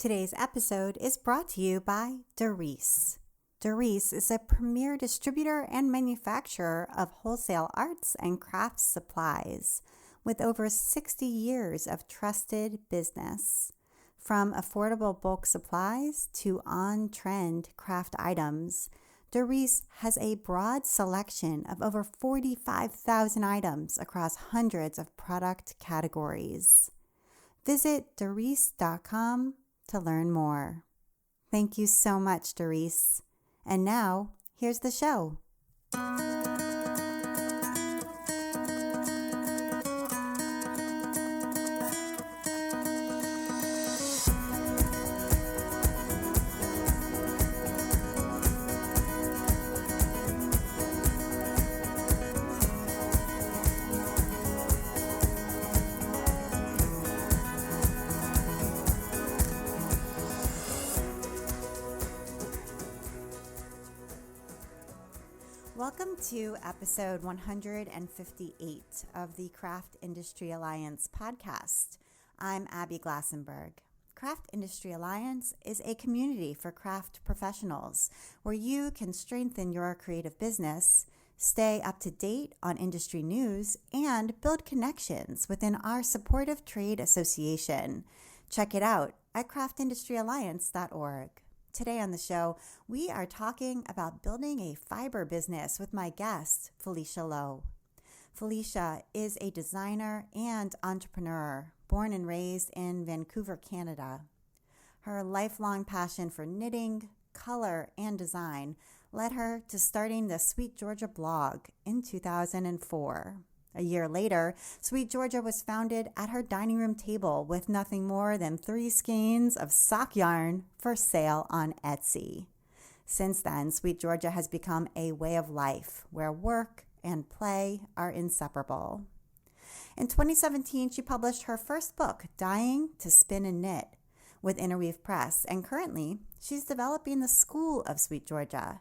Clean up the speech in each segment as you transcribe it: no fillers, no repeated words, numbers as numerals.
Today's episode is brought to you by Doris. Doris is a premier distributor and manufacturer of wholesale arts and crafts supplies with over 60 years of trusted business. From affordable bulk supplies to on-trend craft items, Doris has a broad selection of over 45,000 items across hundreds of product categories. Visit Doris.com to learn more. Thank you so much, Doris. And now, here's the show. Welcome to episode 158 of the Craft Industry Alliance podcast. I'm Abby Glassenberg. Craft Industry Alliance is a community for craft professionals where you can strengthen your creative business, stay up to date on industry news, and build connections within our supportive trade association. Check it out at craftindustryalliance.org. Today on the show, we are talking about building a fiber business with my guest, Felicia Lo. Felicia is a designer and entrepreneur, born and raised in Vancouver, Canada. Her lifelong passion for knitting, color, and design led her to starting the SweetGeorgia blog in 2004. A year later, SweetGeorgia was founded at her dining room table with nothing more than 3 skeins of sock yarn for sale on Etsy. Since then, SweetGeorgia has become a way of life where work and play are inseparable. In 2017, she published her first book, Dying to Spin and Knit, with Interweave Press, and currently, she's developing the School of SweetGeorgia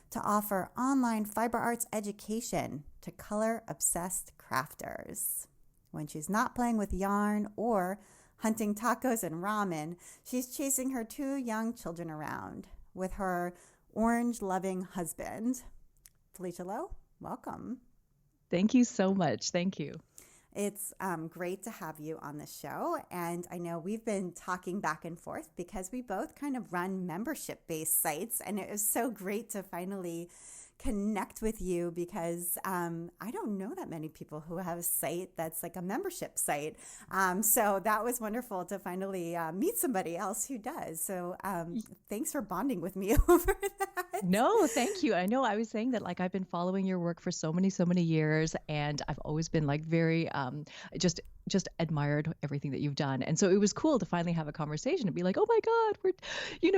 to offer online fiber arts education to color-obsessed crafters. When she's not playing with yarn or hunting tacos and ramen, she's chasing her 2 young children around with her orange-loving husband. Felicia Lo, welcome. Thank you so much. Thank you. It's great to have you on the show. And I know we've been talking back and forth because we both kind of run membership-based sites. And it was so great to finally connect with you because I don't know that many people who have a site that's like a membership site. So that was wonderful to finally meet somebody else who does. So thanks for bonding with me over that. No, thank you. I know I was saying that like I've been following your work for so many years, and I've always been like very just admired everything that you've done. And so it was cool to finally have a conversation and be like, oh my God, you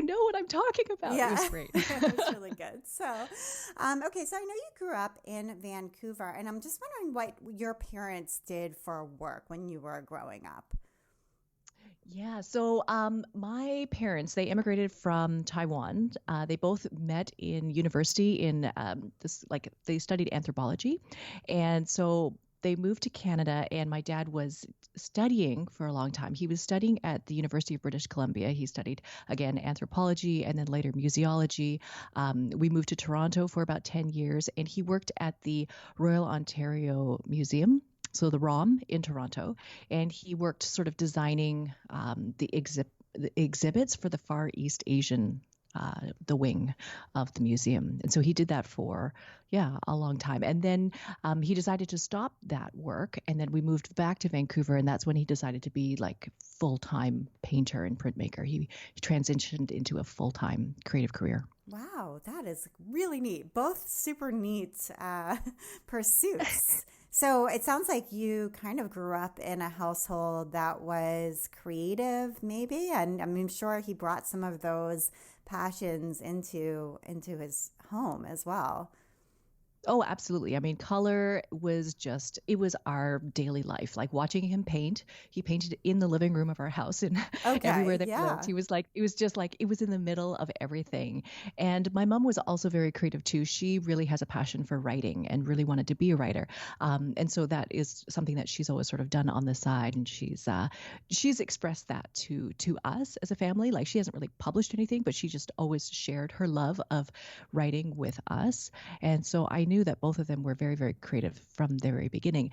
know what I'm talking about. Yeah. It was great. It's really good. So, okay. So I know you grew up in Vancouver, and I'm just wondering what your parents did for work when you were growing up. Yeah. So my parents, they immigrated from Taiwan. They both met in university in they studied anthropology. And so they moved to Canada, and my dad was studying for a long time. He was studying at the University of British Columbia. He studied, again, anthropology and then later museology. We moved to Toronto for about 10 years, and he worked at the Royal Ontario Museum, so the ROM in Toronto, and he worked sort of designing the exhibits for the Far East Asian the wing of the museum. And so he did that for, a long time. And then he decided to stop that work. And then we moved back to Vancouver. And that's when he decided to be like full-time painter and printmaker. He transitioned into a full-time creative career. Wow, that is really neat. Both super neat pursuits. So it sounds like you kind of grew up in a household that was creative, maybe. And I'm sure he brought some of those passions into his home as well. Oh, absolutely. I mean, color was just, it was our daily life. Like watching him paint, he painted in the living room of our house and everywhere Okay, that we lived. yeah. He was like, it was just like, it was in the middle of everything. And my mom was also very creative too. She really has a passion for writing and really wanted to be a writer. And so that is something that she's always sort of done on the side. And she's expressed that to us as a family. Like she hasn't really published anything, but she just always shared her love of writing with us. And so I knew that both of them were very, very creative from the very beginning.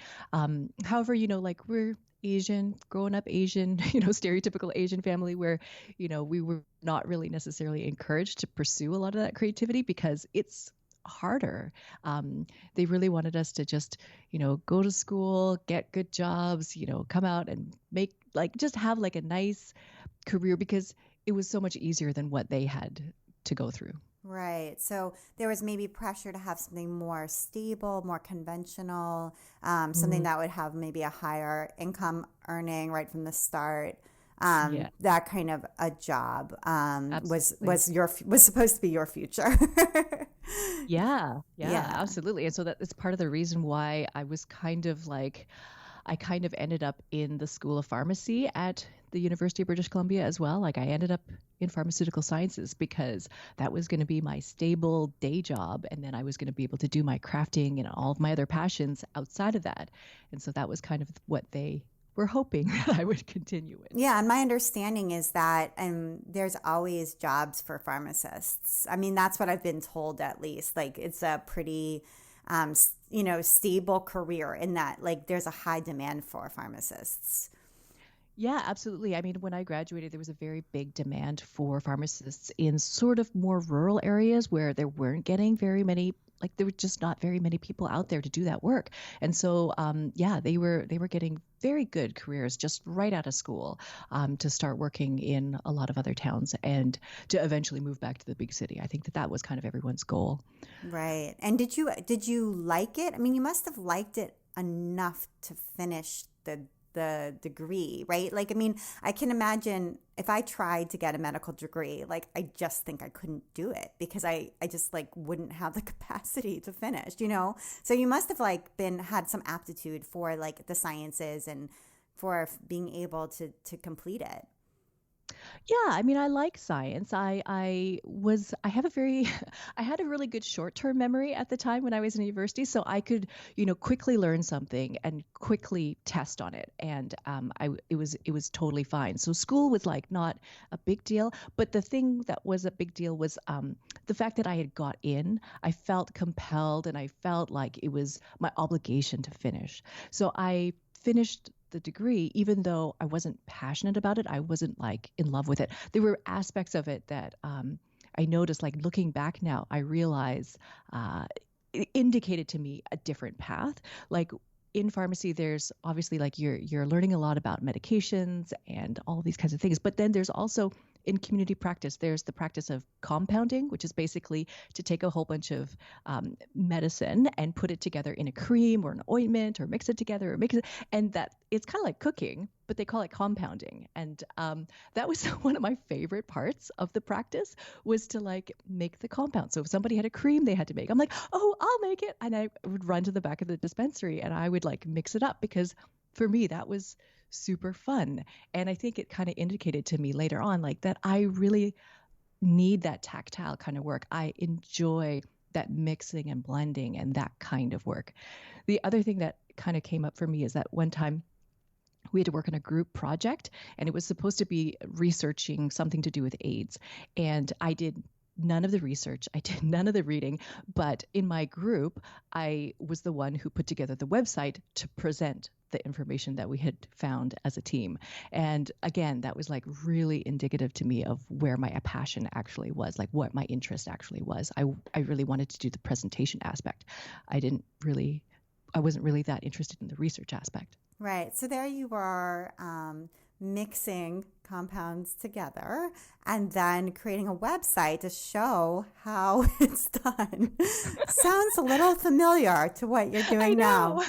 However, like we're Asian, growing up Asian, stereotypical Asian family where, we were not really necessarily encouraged to pursue a lot of that creativity because it's harder. They really wanted us to just, go to school, get good jobs, come out and make like just have like a nice career because it was so much easier than what they had to go through. Right. So there was maybe pressure to have something more stable, more conventional, something Mm, that would have maybe a higher income earning right from the start. yeah, That kind of a job absolutely. was supposed to be your future. Yeah, yeah, Yeah. absolutely. And so that is part of the reason why I kind of ended up in the School of Pharmacy at the University of British Columbia as well. Like I ended up in pharmaceutical sciences because that was going to be my stable day job. And then I was going to be able to do my crafting and all of my other passions outside of that. And so that was kind of what they were hoping that I would continue with. Yeah, and my understanding is that there's always jobs for pharmacists. I mean, that's what I've been told at least. Like it's a pretty, stable career in that like there's a high demand for pharmacists. Yeah, absolutely. I mean, when I graduated, there was a very big demand for pharmacists in sort of more rural areas where there weren't getting very many, like there were just not very many people out there to do that work. And so, yeah, they were getting very good careers just right out of school to start working in a lot of other towns and to eventually move back to the big city. I think that that was kind of everyone's goal. Right. And did you like it? I mean, you must have liked it enough to finish the degree, right? Like, I mean, I can imagine if I tried to get a medical degree, like I just think I couldn't do it because I just like wouldn't have the capacity to finish. So you must have like had some aptitude for like the sciences and for being able to complete it. Yeah, I mean, I like science. I have a very, I had a really good short-term memory at the time when I was in university, so I could, quickly learn something and quickly test on it, and it was totally fine. So school was like not a big deal, but the thing that was a big deal was the fact that I had got in. I felt compelled, and I felt like it was my obligation to finish. So I finished the degree, even though I wasn't passionate about it, I wasn't like in love with it. There were aspects of it that I noticed, like looking back now, I realize it indicated to me a different path. Like in pharmacy, there's obviously like you're learning a lot about medications and all these kinds of things, but then there's also in community practice, there's the practice of compounding, which is basically to take a whole bunch of medicine and put it together in a cream or an ointment or mix it together or mix it. And that it's kind of like cooking, but they call it compounding. And that was one of my favorite parts of the practice was to like make the compound. So if somebody had a cream they had to make, I'm like, oh, I'll make it. And I would run to the back of the dispensary and I would like mix it up because for me, that was super fun. And I think it kind of indicated to me later on, like that I really need that tactile kind of work. I enjoy that mixing and blending and that kind of work. The other thing that kind of came up for me is that one time we had to work on a group project and it was supposed to be researching something to do with AIDS. And I did none of the research, I did none of the reading, but in my group, I was the one who put together the website to present the information that we had found as a team. And again, that was like really indicative to me of where my passion actually was, like what my interest actually was. I really wanted to do the presentation aspect. I didn't really, I wasn't really that interested in the research aspect. Right. So there you are, mixing compounds together and then creating a website to show how it's done. Sounds a little familiar to what you're I doing now. know.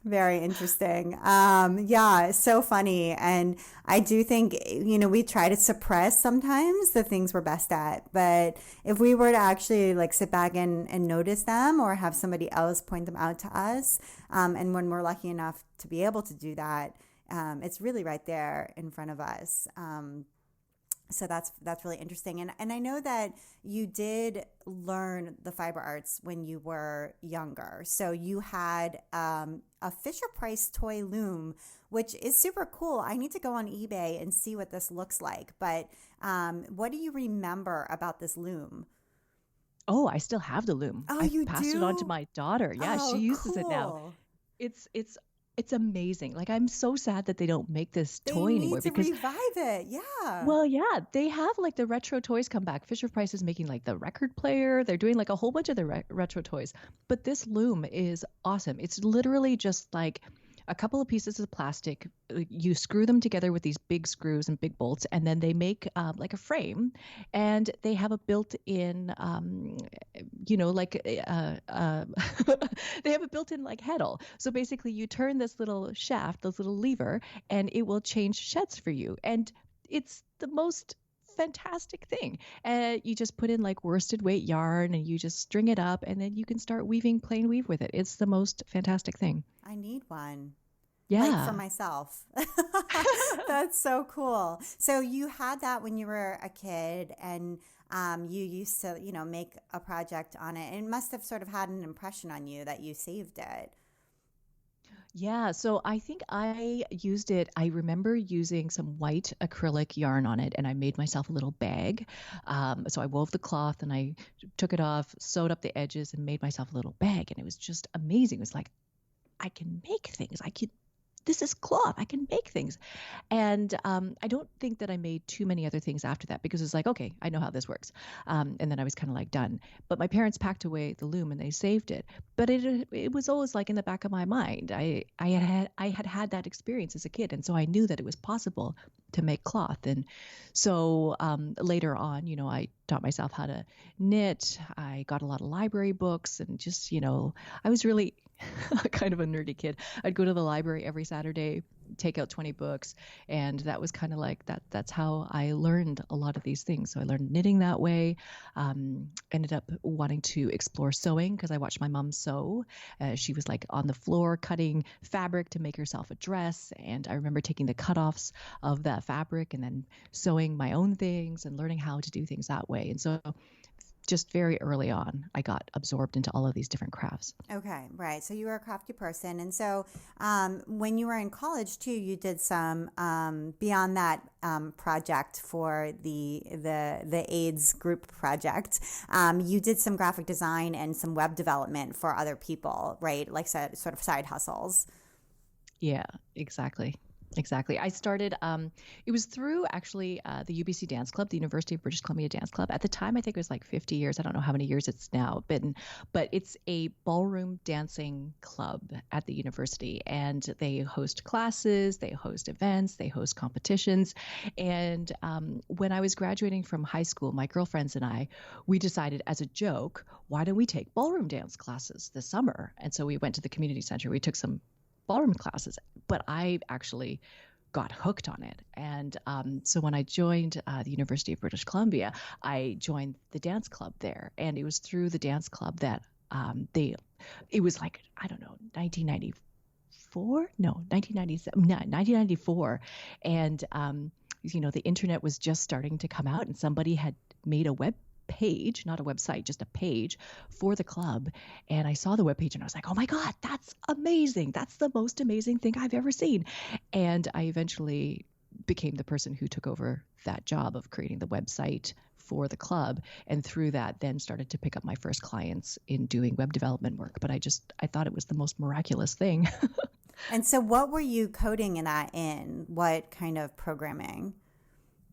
Very interesting. Yeah, it's so funny. And I do think, we try to suppress sometimes the things we're best at. But if we were to actually like sit back and notice them or have somebody else point them out to us, and when we're lucky enough to be able to do that, it's really right there in front of us. So that's really interesting. And I know that you did learn the fiber arts when you were younger. So you had a Fisher Price toy loom, which is super cool. I need to go on eBay and see what this looks like. But what do you remember about this loom? Oh, I still have the loom. Oh, I've you passed it on to do? my daughter. Yeah, she Oh, uses it now. cool. It's amazing. Like I'm so sad that they don't make this They toy need anymore to because revive it. Yeah. well, yeah, they have like the retro toys come back. Fisher Price is making like the record player. They're doing like a whole bunch of the retro toys. But this loom is awesome. It's literally just like a couple of pieces of plastic. You screw them together with these big screws and big bolts, and then they make like a frame. And they have a built-in, like they have a built-in like heddle. So basically, you turn this little shaft, this little lever, and it will change sheds for you. And it's the most fantastic thing. And you just put in like worsted weight yarn and you just string it up and then you can start weaving plain weave with it. It's the most fantastic thing. I need one. Like for Yeah. myself. That's so cool. So you had that when you were a kid and you used to, make a project on it. It must have sort of had an impression on you that you saved it. Yeah, so I think I used it. I remember using some white acrylic yarn on it, and I made myself a little bag. So I wove the cloth and I took it off, sewed up the edges, and made myself a little bag. And it was just amazing. It was like, I can make things. This is cloth. I can make things. And I don't think that I made too many other things after that because it's like, okay, I know how this works. And then I was kind of like done. But my parents packed away the loom and they saved it. But it was always like in the back of my mind. I had that experience as a kid, and so I knew that it was possible to make cloth. And so later on, I taught myself how to knit. I got a lot of library books, and just I was really kind of a nerdy kid. I'd go to the library every Saturday, take out 20 books, and that was kind of like that. That's how I learned a lot of these things. So I learned knitting that way. Ended up wanting to explore sewing because I watched my mom sew. She was like on the floor cutting fabric to make herself a dress, and I remember taking the cutoffs of that fabric and then sewing my own things and learning how to do things that way. And so just very early on, I got absorbed into all of these different crafts. Okay, right. So you were a crafty person. And so when you were in college too, you did some beyond that project for the AIDS group project. You did some graphic design and some web development for other people, right? Like sort of side hustles. Yeah, exactly. Exactly. I started, it was through actually the UBC Dance Club, the University of British Columbia Dance Club. At the time, I think it was like 50 years. I don't know how many years it's now been, but it's a ballroom dancing club at the university. And they host classes, they host events, they host competitions. And when I was graduating from high school, my girlfriends and I, we decided as a joke, why don't we take ballroom dance classes this summer? And so we went to the community center. We took some ballroom classes, but I actually got hooked on it. And so when I joined the University of British Columbia, I joined the dance club there. And it was through the dance club that it was like, I don't know, 1994? No, 1997, no, 1994. And, the internet was just starting to come out and somebody had made a web page, not a website, just a page for the club. And I saw the webpage and I was like, oh my God, that's amazing. That's the most amazing thing I've ever seen. And I eventually became the person who took over that job of creating the website for the club. And through that, then started to pick up my first clients in doing web development work. But I thought it was the most miraculous thing. And so what were you coding in that in? What kind of programming?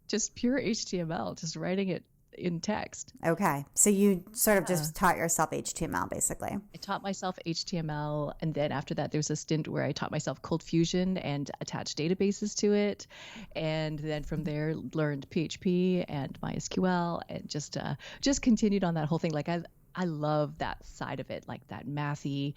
Just pure HTML, just writing it in text. Okay. So you sort of just taught yourself HTML basically. I taught myself HTML, and then after that there was a stint where I taught myself Cold Fusion and attached databases to it, and then from there learned PHP and MySQL, and just continued on that whole thing. Like I love that side of it, like that mathy,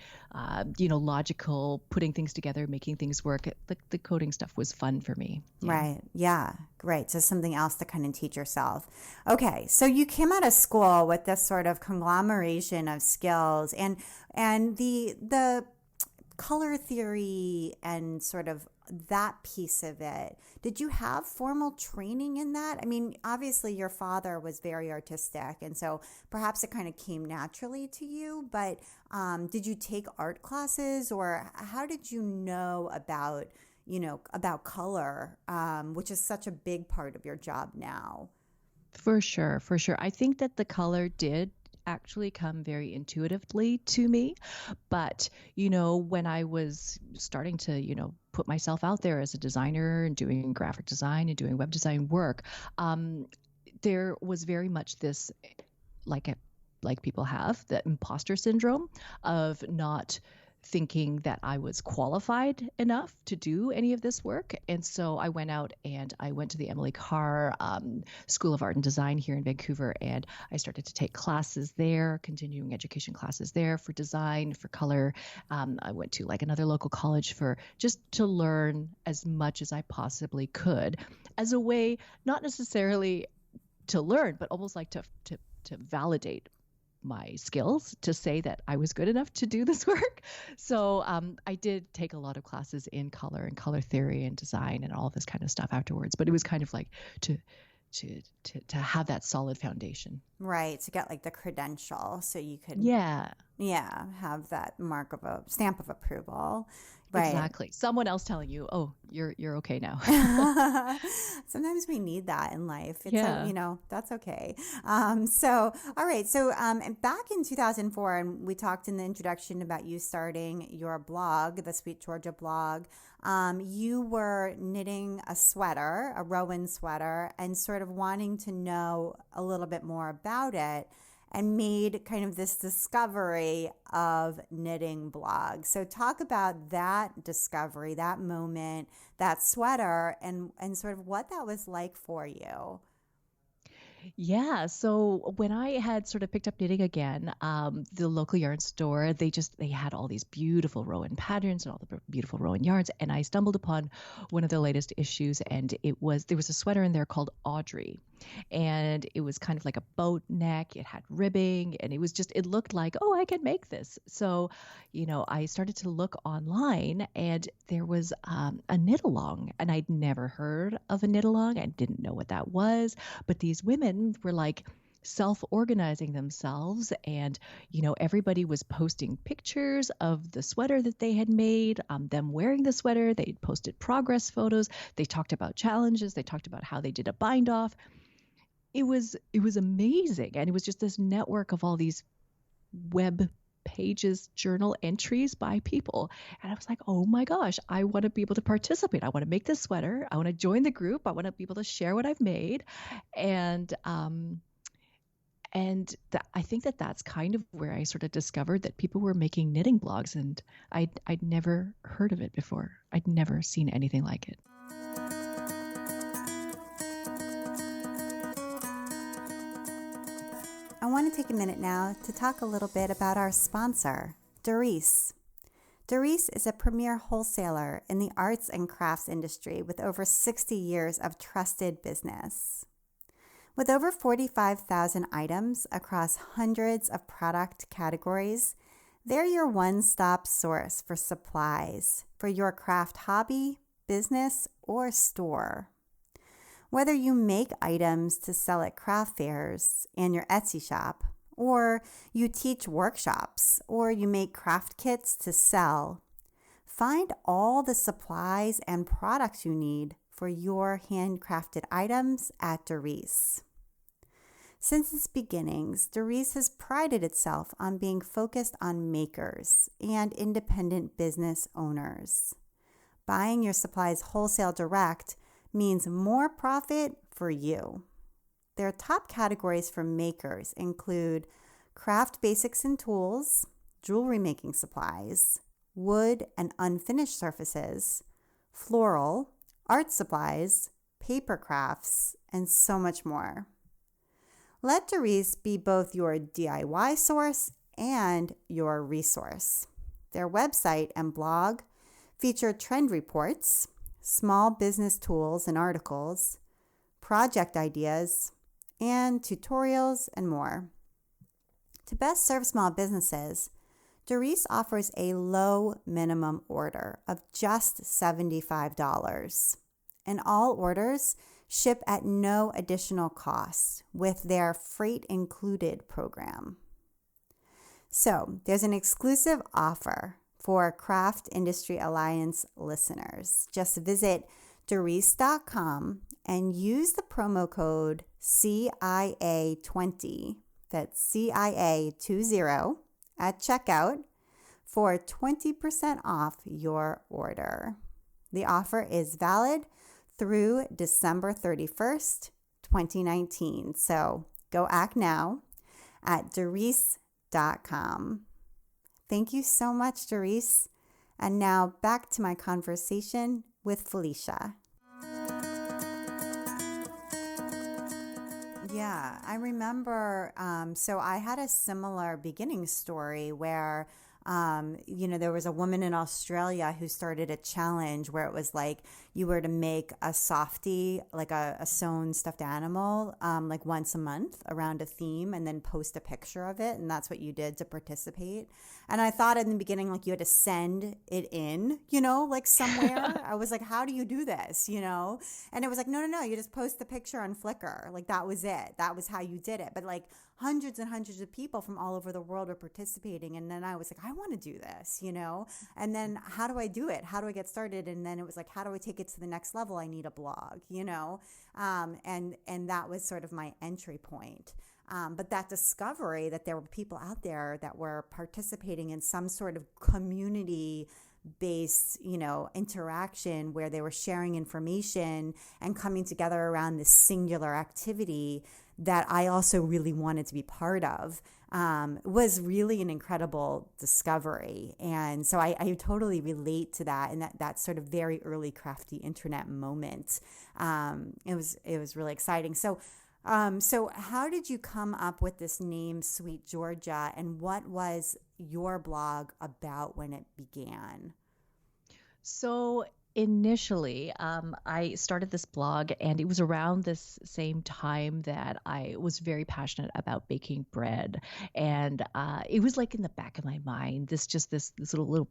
logical, putting things together, making things work. The coding stuff was fun for me. Yeah. Right. Yeah. Great. So something else to kind of teach yourself. Okay. So you came out of school with this sort of conglomeration of skills and the color theory and sort of that piece of it. Did you have formal training in that? I mean, obviously your father was very artistic, and so perhaps it kind of came naturally to you, but did you take art classes, or how did you know about color, which is such a big part of your job now? For sure, for sure. I think that the color did actually come very intuitively to me. But, when I was starting to, put myself out there as a designer and doing graphic design and doing web design work, there was very much this, like, like people have, the imposter syndrome of not thinking that I was qualified enough to do any of this work. And so I went out and I went to the Emily Carr School of Art and Design here in Vancouver, and I started to take classes there, continuing education classes there for design, for color. I went to like another local college for just to learn as much as I possibly could as a way, not necessarily to learn, but almost like to validate my skills, to say that I was good enough to do this work. So I did take a lot of classes in color and color theory and design and all this kind of stuff afterwards. But it was kind of like to have that solid foundation. Right, to get like the credential so you could Yeah, have that mark of a stamp of approval. Right. exactly. Someone else telling you, oh, you're okay now. Sometimes we need that in life. Yeah. That's okay. All right. So, and back in 2004, and we talked in the introduction about you starting your blog, the SweetGeorgia blog. You were knitting a sweater, a Rowan sweater, and sort of wanting to know a little bit more about it, and made kind of this discovery of knitting blog. So talk about that discovery, that moment, that sweater, and sort of what that was like for you. Yeah. So when I had sort of picked up knitting again, the local yarn store, they had all these beautiful Rowan patterns and all the beautiful Rowan yarns. And I stumbled upon one of the latest issues, and there was a sweater in there called Audrey. And it was kind of like a boat neck. It had ribbing, and it looked like, oh, I can make this. So, I started to look online, and there was a knit along, and I'd never heard of a knit along. I didn't know what that was, but these women were like self-organizing themselves, and everybody was posting pictures of the sweater that they had made, them wearing the sweater. They posted progress photos. They talked about challenges. They talked about how they did a bind off. It was amazing, and it was just this network of all these web pages, journal entries by people. And I was like, oh my gosh, I want to be able to participate. I want to make this sweater. I want to join the group. I want to be able to share what I've made. And I think that that's kind of where I sort of discovered that people were making knitting blogs, and I'd never heard of it before. I'd never seen anything like it. I want to take a minute now to talk a little bit about our sponsor, Doris. Doris is a premier wholesaler in the arts and crafts industry with over 60 years of trusted business. With over 45,000 items across hundreds of product categories, they're your one-stop source for supplies for your craft hobby, business, or store. Whether you make items to sell at craft fairs and your Etsy shop, or you teach workshops, or you make craft kits to sell, find all the supplies and products you need for your handcrafted items at Doris. Since its beginnings, Doris has prided itself on being focused on makers and independent business owners. Buying your supplies wholesale direct means more profit for you. Their top categories for makers include craft basics and tools, jewelry making supplies, wood and unfinished surfaces, floral, art supplies, paper crafts, and so much more. Let Doris be both your DIY source and your resource. Their website and blog feature trend reports, small business tools and articles, project ideas, and tutorials and more. To best serve small businesses, Doris offers a low minimum order of just $75, and all orders ship at no additional cost with their freight included program. So there's an exclusive offer for Craft Industry Alliance listeners. Just visit Doris.com and use the promo code CIA20, that's CIA20, at checkout for 20% off your order. The offer is valid through December 31st, 2019. So go act now at Doris.com. Thank you so much, Doris. And now back to my conversation with Felicia. Yeah, I remember. So I had a similar beginning story where, there was a woman in Australia who started a challenge where it was like you were to make a softie, like a sewn stuffed animal, like once a month around a theme and then post a picture of it. And that's what you did to participate. And I thought in the beginning, like you had to send it in, like somewhere. I was like, how do you do this, And it was like, no, you just post the picture on Flickr. Like that was it. That was how you did it. But like hundreds and hundreds of people from all over the world were participating. And then I was like, I want to do this, And then how do I do it? How do I get started? And then it was like, how do I take it to the next level? I need a blog, And that was sort of my entry point. But that discovery that there were people out there that were participating in some sort of community-based, interaction where they were sharing information and coming together around this singular activity that I also really wanted to be part of, was really an incredible discovery. And so I totally relate to that and that sort of very early crafty internet moment. It was really exciting. So how did you come up with this name, SweetGeorgia, and what was your blog about when it began? So initially, I started this blog, and it was around this same time that I was very passionate about baking bread, and it was like in the back of my mind, this little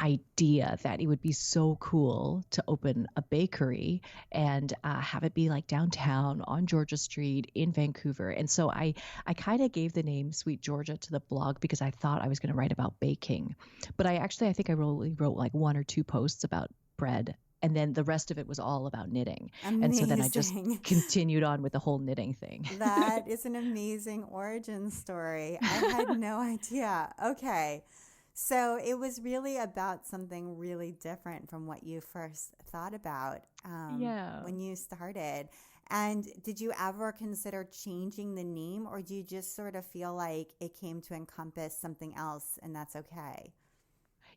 idea that it would be so cool to open a bakery and have it be like downtown on Georgia Street in Vancouver. And so I kind of gave the name SweetGeorgia to the blog because I thought I was going to write about baking. But I think I really wrote like one or two posts about bread. And then the rest of it was all about knitting. Amazing. And so then I just continued on with the whole knitting thing. That is an amazing origin story. I had no idea. Okay. So it was really about something really different from what you first thought about when you started. And did you ever consider changing the name, or do you just sort of feel like it came to encompass something else and that's okay?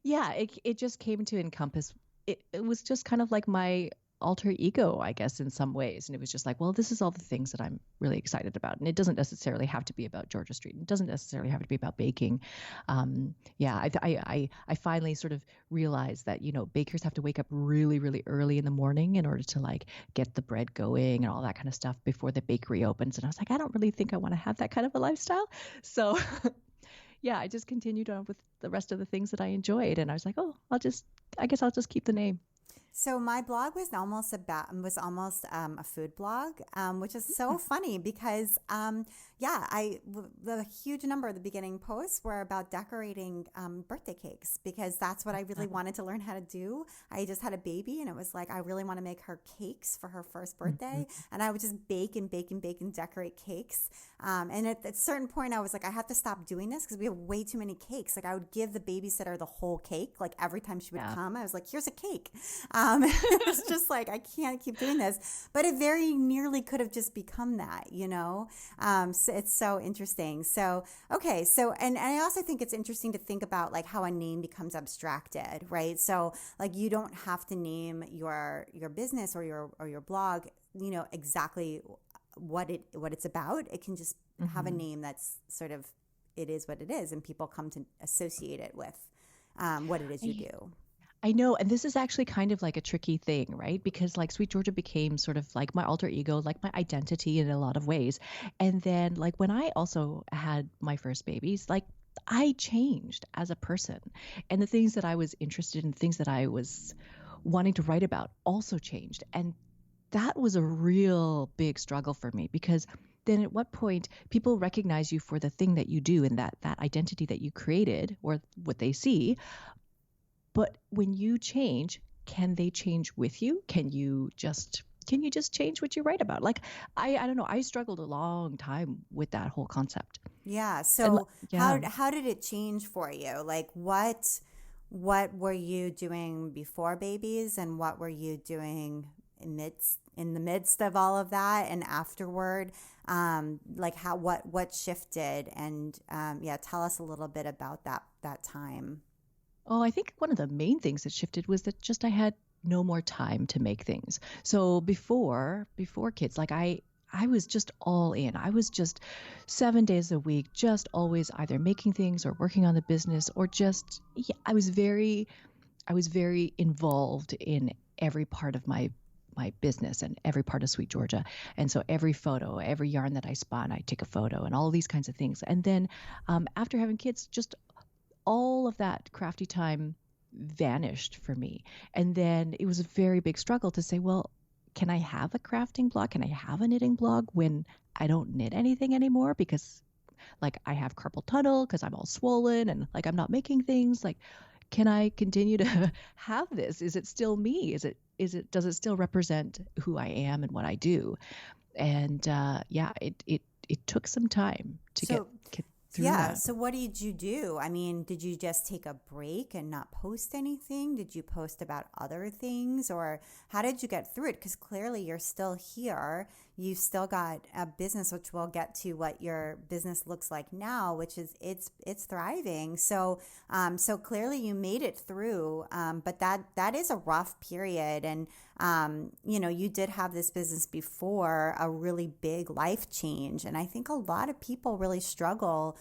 Yeah, it just came to encompass. It was just kind of like my alter ego, I guess, in some ways. And it was just like, well, this is all the things that I'm really excited about. And it doesn't necessarily have to be about Georgia Street. It doesn't necessarily have to be about baking. I finally sort of realized that, bakers have to wake up really, really early in the morning in order to like get the bread going and all that kind of stuff before the bakery opens. And I was like, I don't really think I want to have that kind of a lifestyle. So yeah, I just continued on with the rest of the things that I enjoyed. And I was like, oh, I guess I'll just keep the name. So my blog was almost a food blog, which is so funny because the huge number of the beginning posts were about decorating birthday cakes because that's what I really wanted to learn how to do. I just had a baby and it was like I really want to make her cakes for her first birthday, and I would just bake and decorate cakes. And at a certain point, I was like, I have to stop doing this because we have way too many cakes. Like I would give the babysitter the whole cake, like every time she would come. I was like, here's a cake. It was just like, I can't keep doing this. But it very nearly could have just become that, So it's so interesting. So, okay. So, and I also think it's interesting to think about like how a name becomes abstracted, right? So like you don't have to name your business or your blog, exactly what it's about. It can just have a name that's sort of, it is what it is, and people come to associate it with what it is you do. I know. And this is actually kind of like a tricky thing, right? Because like Sweet Georgia became sort of like my alter ego, like my identity in a lot of ways. And then like when I also had my first babies, like I changed as a person. And the things that I was interested in, things that I was wanting to write about also changed. And that was a real big struggle for me because then at what point people recognize you for the thing that you do and that identity that you created or what they see. But when you change, can they change with you? Can you just change what you write about? Like I don't know. I struggled a long time with that whole concept. Yeah. And So how did it change for you? Like what were you doing before babies, and what were you doing in the midst of all of that and afterward? Like what shifted, and tell us a little bit about that time. Oh, I think one of the main things that shifted was that just I had no more time to make things. So before kids, like I was just all in. I was just 7 days a week, just always either making things or working on the business or just I was very involved in every part of my business and every part of Sweet Georgia. And so every photo, every yarn that I spun, I take a photo and all these kinds of things. And then after having kids, just all of that crafty time vanished for me. And then it was a very big struggle to say, well, can I have a crafting blog? Can I have a knitting blog when I don't knit anything anymore? Because like I have carpal tunnel because I'm all swollen and like I'm not making things. Like, can I continue to have this? Is it still me? Does it still represent who I am and what I do? And it took some time to get through that. So what did you do? I mean, did you just take a break and not post anything? Did you post about other things, or how did you get through it? Because clearly you're still here. You've still got a business, which we'll get to what your business looks like now, which is it's thriving. So so clearly you made it through. But that is a rough period, and you did have this business before a really big life change, and I think a lot of people really struggle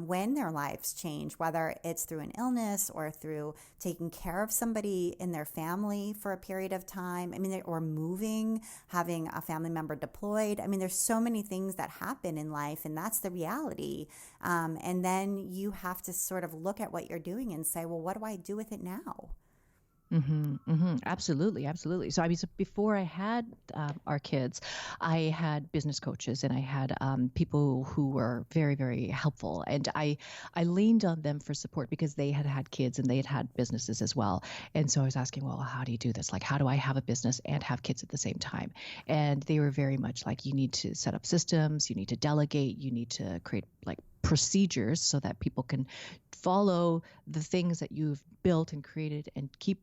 when their lives change, whether it's through an illness or through taking care of somebody in their family for a period of time. I mean, or moving, having a family member deployed. I mean, there's so many things that happen in life, and that's the reality. And then you have to sort of look at what you're doing and say, well, what do I do with it now? Absolutely, absolutely. So I mean, so before I had our kids, I had business coaches and I had people who were very, very helpful, and I leaned on them for support because they had had kids and they had businesses as well. And so I was asking, well, how do you do this? Like, how do I have a business and have kids at the same time? And they were very much like, you need to set up systems, you need to delegate, you need to create like procedures so that people can follow the things that you've built and created and keep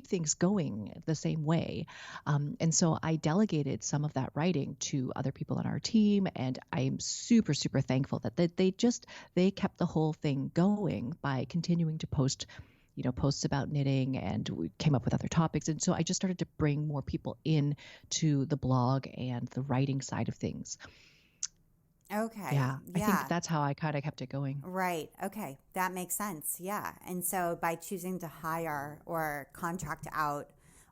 things going the same way. And so I delegated some of that writing to other people on our team. And I'm super, super thankful that they kept the whole thing going by continuing to post, posts about knitting, and we came up with other topics. And so I just started to bring more people in to the blog and the writing side of things. Okay. Yeah. I think that's how I kind of kept it going. Right. Okay. That makes sense. Yeah. And so by choosing to hire or contract out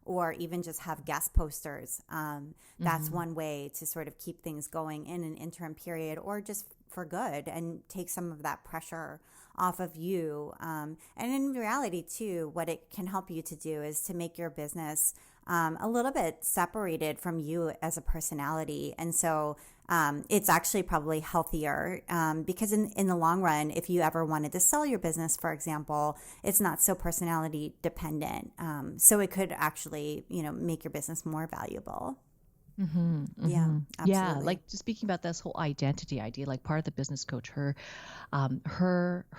or even just have guest posters, that's one way to sort of keep things going in an interim period or just for good and take some of that pressure off of you. And in reality, too, what it can help you to do is to make your business a little bit separated from you as a personality. And so it's actually probably healthier because in the long run, if you ever wanted to sell your business, for example, it's not so personality dependent. So it could actually, make your business more valuable. Yeah, absolutely. Yeah, like just speaking about this whole identity idea, like part of the business coach, her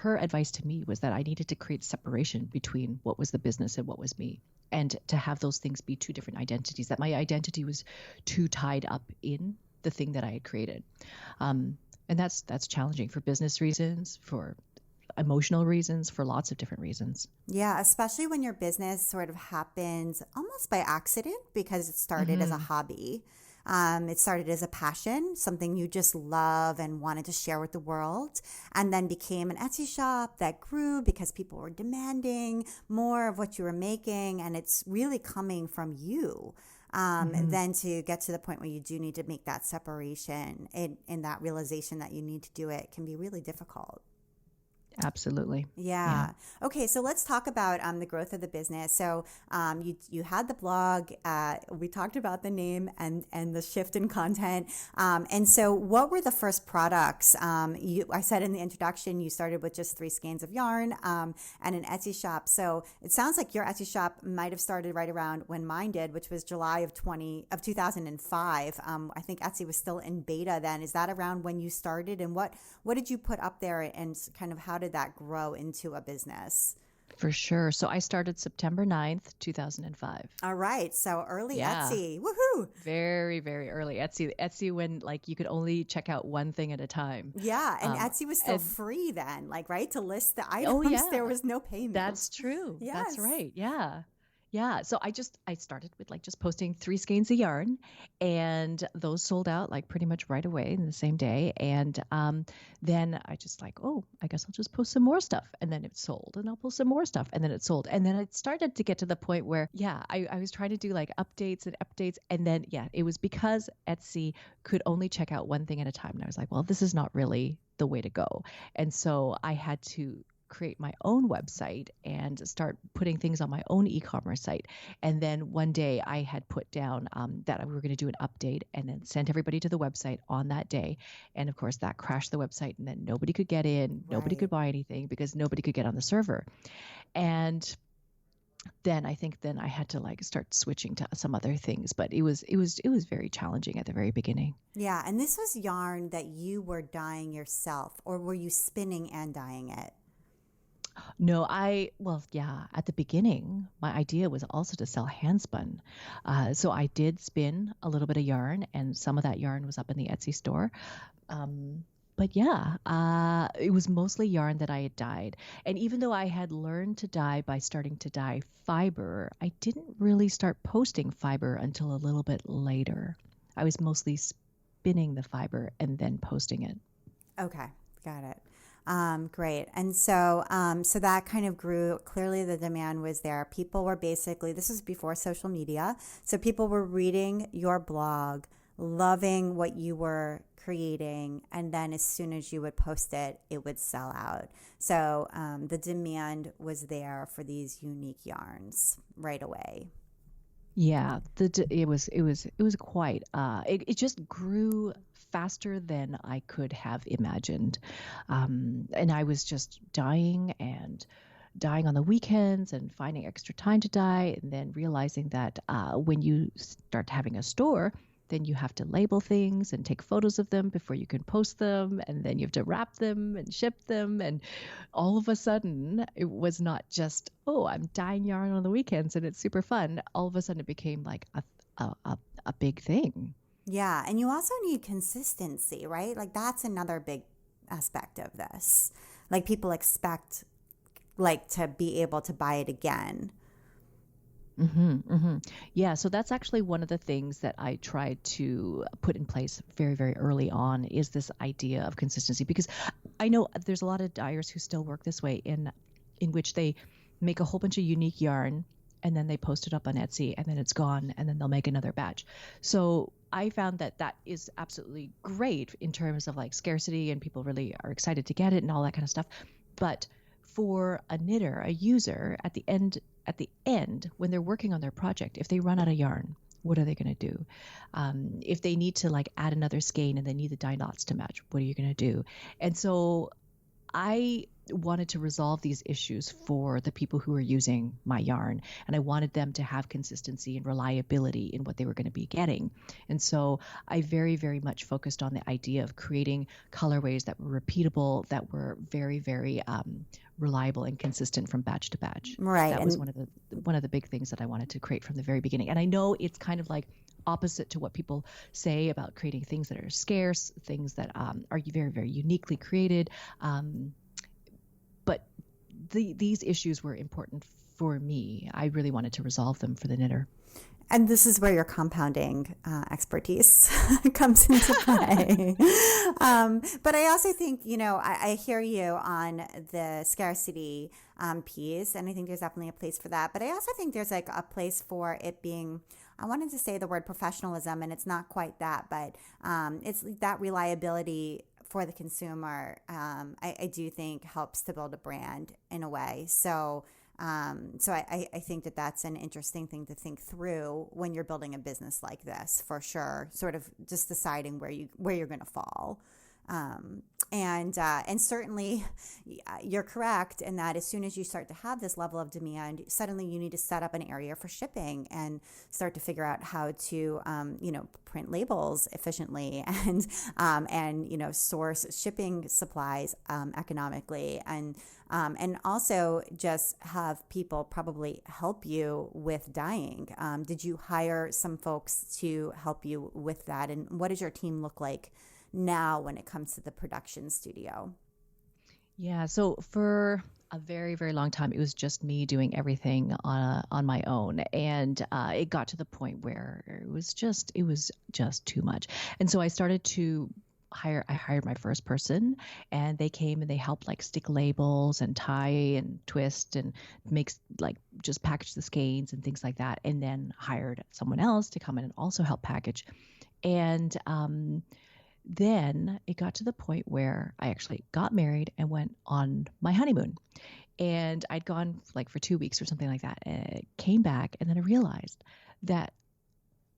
advice to me was that I needed to create separation between what was the business and what was me, and to have those things be two different identities, that my identity was too tied up in the thing that I had created. And that's challenging for business reasons, for emotional reasons, for lots of different reasons. Yeah, especially when your business sort of happens almost by accident because it started as a hobby. It started as a passion, something you just love and wanted to share with the world, and then became an Etsy shop that grew because people were demanding more of what you were making, and it's really coming from you. Then to get to the point where you do need to make that separation and that realization that you need to do it can be really difficult. Absolutely. Yeah. Okay. So let's talk about the growth of the business. So you had the blog. We talked about the name and the shift in content. And so what were the first products? I said in the introduction you started with just 3 skeins of yarn and an Etsy shop. So it sounds like your Etsy shop might have started right around when mine did, which was July of 2005. I think Etsy was still in beta then. Is that around when you started? And what did you put up there, and kind of how did that grow into a business? For sure. So I started September 9th, 2005. All right. So early Etsy. Woohoo. Very, very early. Etsy when like you could only check out one thing at a time. Yeah. And Etsy was still free then, like, right? To list the items. Oh, yeah. There was no payment. That's true. Yes. That's right. Yeah. Yeah. So I started with like just posting 3 skeins of yarn, and those sold out like pretty much right away in the same day. And then I just like, oh, I guess I'll just post some more stuff. And then it sold, and I'll post some more stuff. And then it sold. And then it started to get to the point where, I was trying to do like updates. And then, it was because Etsy could only check out one thing at a time. And I was like, well, this is not really the way to go. And so I had to create my own website and start putting things on my own e-commerce site. And then one day I had put down that we were going to do an update and then sent everybody to the website on that day. And of course that crashed the website, and then nobody could get in, nobody could buy anything because nobody could get on the server. And then I had to like start switching to some other things, but it was very challenging at the very beginning. Yeah. And this was yarn that you were dyeing yourself, or were you spinning and dyeing it? No, at the beginning, my idea was also to sell handspun. So I did spin a little bit of yarn, and some of that yarn was up in the Etsy store. But it was mostly yarn that I had dyed. And even though I had learned to dye by starting to dye fiber, I didn't really start posting fiber until a little bit later. I was mostly spinning the fiber and then posting it. Okay, got it. Great. And so that kind of grew. Clearly the demand was there. People were basically, this was before social media. So people were reading your blog, loving what you were creating. And then as soon as you would post it, it would sell out. So the demand was there for these unique yarns right away. Yeah, it was quite. It just grew faster than I could have imagined, and I was just dying on the weekends and finding extra time to dye, and then realizing that when you start having a store, then you have to label things and take photos of them before you can post them, and then you have to wrap them and ship them, and all of a sudden it was not just, oh, I'm dyeing yarn on the weekends and it's super fun. All of a sudden it became like a big thing. Yeah, and you also need consistency, right? Like that's another big aspect of this. Like people expect like to be able to buy it again. Yeah, so that's actually one of the things that I tried to put in place very, very early on, is this idea of consistency, because I know there's a lot of dyers who still work this way, in which they make a whole bunch of unique yarn and then they post it up on Etsy and then it's gone, and then they'll make another batch. So I found that is absolutely great in terms of like scarcity, and people really are excited to get it and all that kind of stuff. But for a knitter, a user, at the end, when they're working on their project, if they run out of yarn, what are they going to do? If they need to like add another skein and they need the dye knots to match, what are you going to do? And so I wanted to resolve these issues for the people who are using my yarn, and I wanted them to have consistency and reliability in what they were going to be getting. And so I very, very much focused on the idea of creating colorways that were repeatable, that were very, very reliable and consistent from batch to batch. Right. That was one of the big things that I wanted to create from the very beginning. And I know it's kind of like opposite to what people say about creating things that are scarce, things that are very, very uniquely created. But these issues were important for me. I really wanted to resolve them for the knitter. And this is where your compounding expertise comes into play. But I also think, I hear you on the scarcity piece, and I think there's definitely a place for that. But I also think there's like a place for it being, I wanted to say the word professionalism, and it's not quite that, but it's that reliability for the consumer. I do think helps to build a brand in a way. So I think that that's an interesting thing to think through when you're building a business like this, for sure. Sort of just deciding where you're going to fall. And certainly you're correct in that as soon as you start to have this level of demand, suddenly you need to set up an area for shipping and start to figure out how to, print labels efficiently and source shipping supplies economically and also just have people probably help you with dyeing. Did you hire some folks to help you with that? And what does your team look like now when it comes to the production studio? Yeah, so for a very, very long time, it was just me doing everything on my own, and it got to the point where it was just too much, and so I started to I hired my first person, and they came and they helped like stick labels and tie and twist and makes like just package the skeins and things like that, and then hired someone else to come in and also help package, and then it got to the point where I actually got married and went on my honeymoon. And I'd gone like for 2 weeks or something like that. And I came back, and then I realized that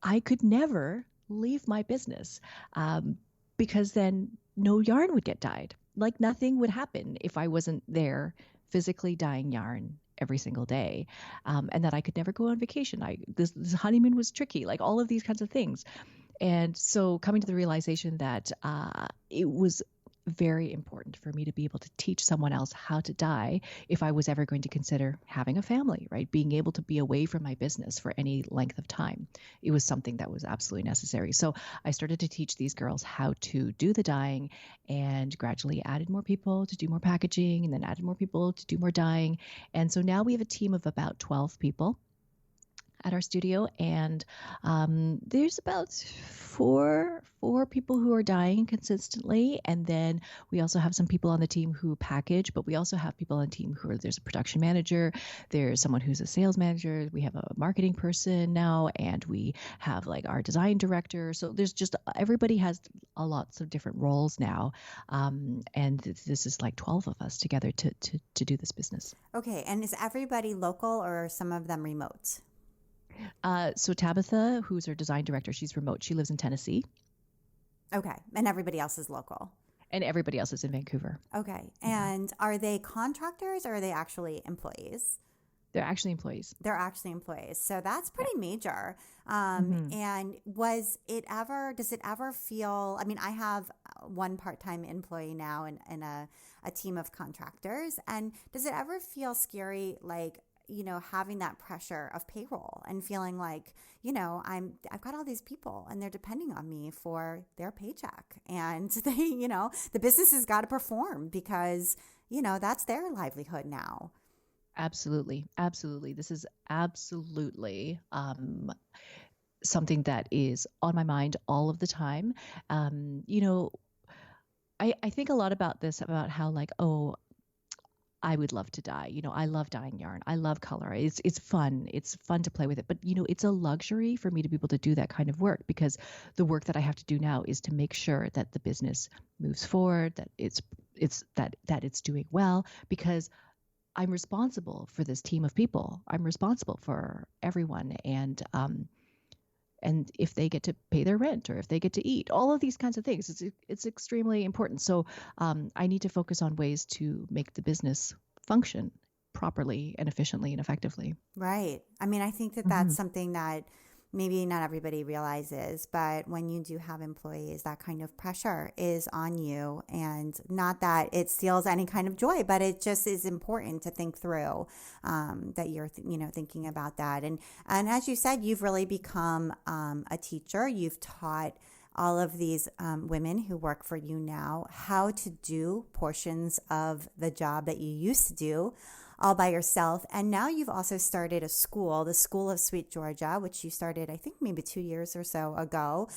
I could never leave my business because then no yarn would get dyed. Like nothing would happen if I wasn't there physically dyeing yarn every single day, and that I could never go on vacation. This honeymoon was tricky, like all of these kinds of things. And so coming to the realization that it was very important for me to be able to teach someone else how to dye if I was ever going to consider having a family, right? Being able to be away from my business for any length of time. It was something that was absolutely necessary. So I started to teach these girls how to do the dyeing and gradually added more people to do more packaging and then added more people to do more dyeing. And so now we have a team of about 12 people at our studio, and there's about four people who are dyeing consistently, and then we also have some people on the team who package, but we also have people on the team there's a production manager, there's someone who's a sales manager, we have a marketing person now, and we have like our design director. So there's just everybody has lots of different roles now, and this is like 12 of us together to do this business. Okay, and is everybody local or are some of them remote? So Tabitha, who's our design director, she's remote. She lives in Tennessee. Okay. And everybody else is local. And everybody else is in Vancouver. Okay. And are they contractors or are they actually employees? They're actually employees. They're actually employees. So that's pretty major. And does it ever feel, I mean, I have one part-time employee now and a team of contractors. And does it ever feel scary, like, having that pressure of payroll and feeling like, I've got all these people and they're depending on me for their paycheck, and they, the business has got to perform because, that's their livelihood now. Absolutely. Absolutely. This is absolutely something that is on my mind all of the time. I think a lot about this, about how like, I would love to dye. I love dyeing yarn. I love color. It's fun. It's fun to play with it. But it's a luxury for me to be able to do that kind of work, because the work that I have to do now is to make sure that the business moves forward, that it's doing well, because I'm responsible for this team of people. I'm responsible for everyone, and if they get to pay their rent or if they get to eat, all of these kinds of things, it's extremely important. So I need to focus on ways to make the business function properly and efficiently and effectively. Right. I mean, I think that that's something that maybe not everybody realizes, but when you do have employees, that kind of pressure is on you, and not that it steals any kind of joy, but it just is important to think through that you're, thinking about that. And as you said, you've really become a teacher. You've taught all of these women who work for you now how to do portions of the job that you used to do all by yourself. And now you've also started a school, the School of SweetGeorgia, which you started, I think, maybe 2 years or so ago,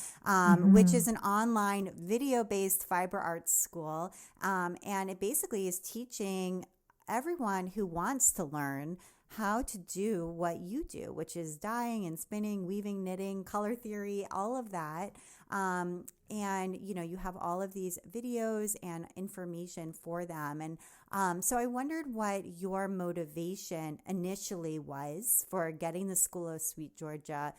which is an online video-based fiber arts school. And it basically is teaching everyone who wants to learn how to do what you do, which is dyeing and spinning, weaving, knitting, color theory, all of that. And, you have all of these videos and information for them. And so I wondered what your motivation initially was for getting the School of SweetGeorgia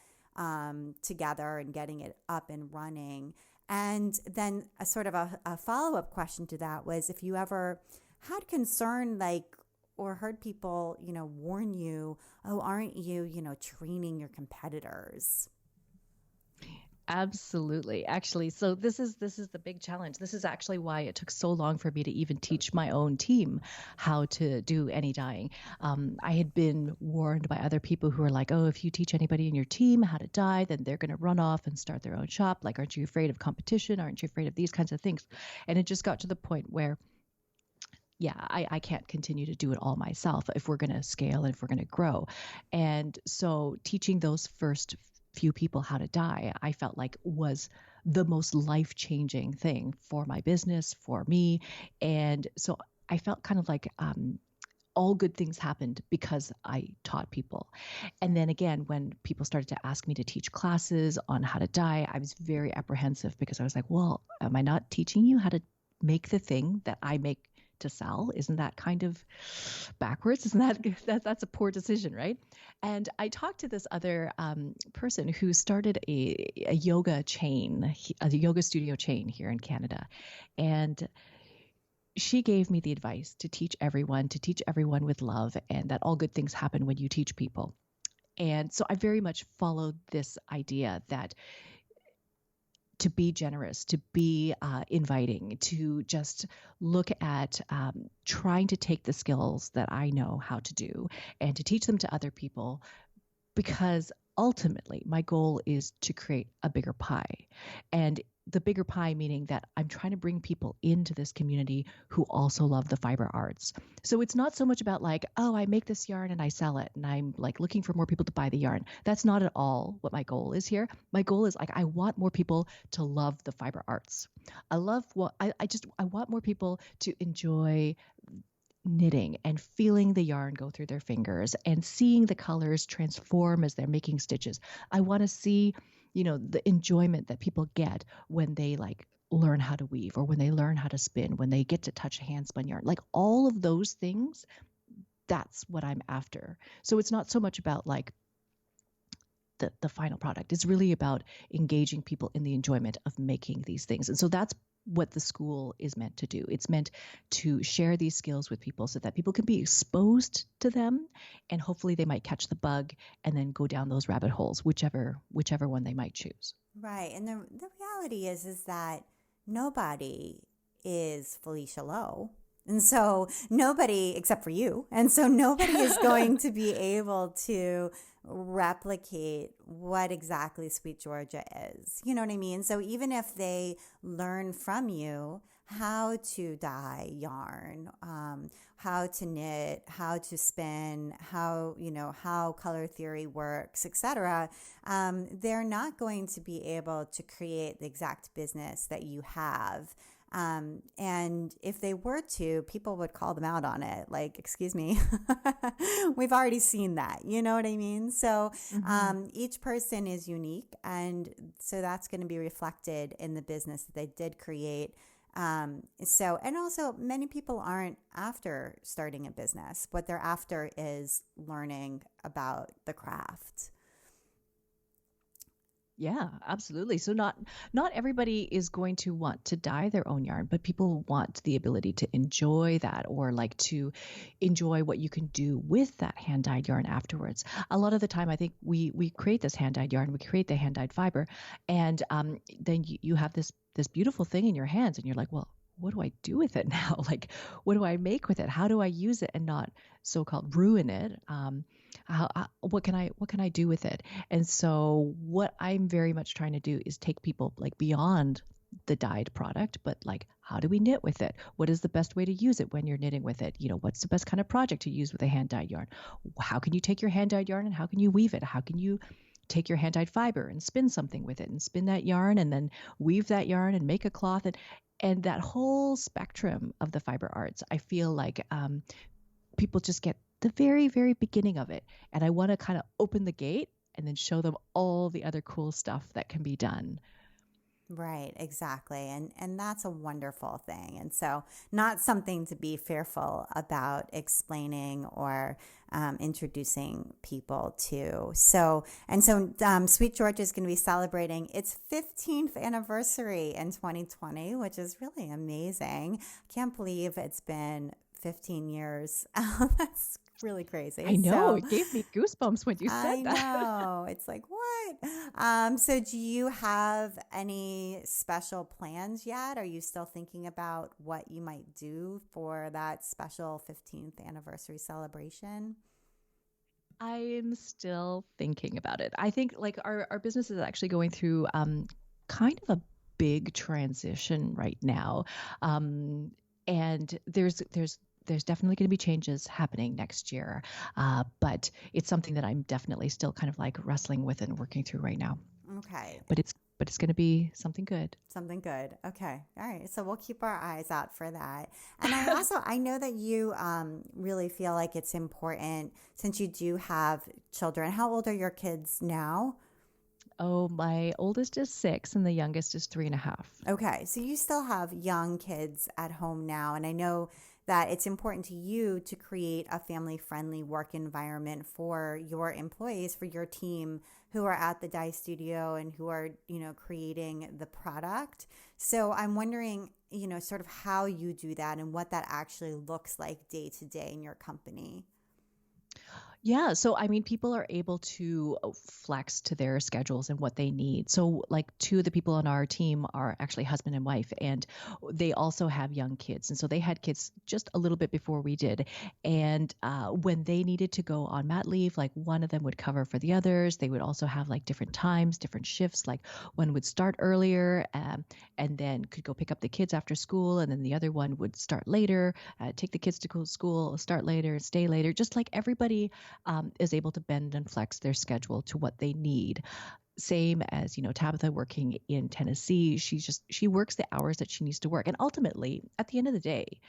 together and getting it up and running. And then a sort of a follow-up question to that was if you ever had concern, or heard people, warn you, oh, aren't you, training your competitors? Absolutely. Actually, so this is the big challenge. This is actually why it took so long for me to even teach my own team how to do any dyeing. I had been warned by other people who are like, oh, if you teach anybody in your team how to dye, then they're going to run off and start their own shop. Like, aren't you afraid of competition? Aren't you afraid of these kinds of things? And it just got to the point where I can't continue to do it all myself if we're going to scale and if we're going to grow. And so teaching those first few people how to dye, I felt like was the most life-changing thing for my business, for me. And so I felt kind of like all good things happened because I taught people. And then again, when people started to ask me to teach classes on how to dye, I was very apprehensive because I was like, well, am I not teaching you how to make the thing that I make to sell? Isn't that kind of backwards? Isn't that's a poor decision, right? And I talked to this other person who started a yoga chain, a yoga studio chain here in Canada. And she gave me the advice to teach everyone with love, and that all good things happen when you teach people. And so I very much followed this idea that to be generous, to be inviting, to just look at trying to take the skills that I know how to do and to teach them to other people, because ultimately my goal is to create a bigger pie. And the bigger pie meaning that I'm trying to bring people into this community who also love the fiber arts. So it's not so much about like, oh, I make this yarn and I sell it and I'm like looking for more people to buy the yarn. That's not at all what my goal is here. My goal is like, I want more people to love the fiber arts. I want more people to enjoy knitting and feeling the yarn go through their fingers and seeing the colors transform as they're making stitches. I want to see, the enjoyment that people get when they like learn how to weave or when they learn how to spin, when they get to touch hand spun yarn, like all of those things. That's what I'm after. So it's not so much about like the final product. It's really about engaging people in the enjoyment of making these things. And so that's what the school is meant to do. It's meant to share these skills with people so that people can be exposed to them, and hopefully they might catch the bug and then go down those rabbit holes, whichever one they might choose. Right. And the reality is that nobody is Felicia Lo. And so nobody, except for you, and so nobody is going to be able to replicate what exactly SweetGeorgia is. You know what I mean? So even if they learn from you how to dye yarn, how to knit, how to spin, how color theory works, etc., they're not going to be able to create the exact business that you have. And if they were to, people would call them out on it. Like, excuse me, we've already seen that. You know what I mean? So each person is unique. And so that's going to be reflected in the business that they did create. And also many people aren't after starting a business. What they're after is learning about the craft. Yeah, absolutely. So not everybody is going to want to dye their own yarn, but people want the ability to enjoy that, or like to enjoy what you can do with that hand dyed yarn afterwards. A lot of the time, I think we create this hand dyed yarn, we create the hand dyed fiber, and then you have this beautiful thing in your hands, and you're like, well, what do I do with it now? Like, what do I make with it? How do I use it and not so-called ruin it? What can I do with it? And so what I'm very much trying to do is take people like beyond the dyed product, but like, how do we knit with it? What is the best way to use it when you're knitting with it? What's the best kind of project to use with a hand dyed yarn? How can you take your hand dyed yarn and how can you weave it? How can you take your hand dyed fiber and spin something with it and spin that yarn and then weave that yarn and make a cloth? And that whole spectrum of the fiber arts, I feel like people just get the very, very beginning of it. And I want to kind of open the gate and then show them all the other cool stuff that can be done. Right, exactly. And that's a wonderful thing. And so not something to be fearful about explaining or introducing people to. So SweetGeorgia is going to be celebrating its 15th anniversary in 2020, which is really amazing. I can't believe it's been 15 years. That's really crazy. I know. It gave me goosebumps when you said that. I know. It's like, what? So do you have any special plans yet? Are you still thinking about what you might do for that special 15th anniversary celebration? I'm still thinking about it. I think like our business is actually going through kind of a big transition right now. And there's definitely going to be changes happening next year. But it's something that I'm definitely still kind of like wrestling with and working through right now. Okay. But it's going to be something good. Something good. Okay. All right. So we'll keep our eyes out for that. And I know that you really feel like it's important since you do have children. How old are your kids now? Oh, my oldest is 6 and the youngest is 3.5. Okay. So you still have young kids at home now. And I know that it's important to you to create a family-friendly work environment for your employees, for your team who are at the dye studio and who are, creating the product. So I'm wondering, sort of how you do that and what that actually looks like day to day in your company. Yeah. So, I mean, people are able to flex to their schedules and what they need. So, like, 2 of the people on our team are actually husband and wife, and they also have young kids. And so they had kids just a little bit before we did. And when they needed to go on mat leave, like one of them would cover for the others. They would also have like different times, different shifts. Like one would start earlier and then could go pick up the kids after school. And then the other one would start later, take the kids to school, start later, stay later, just like everybody is able to bend and flex their schedule to what they need. Same as, Tabitha working in Tennessee. She works the hours that she needs to work. And ultimately, at the end of the day,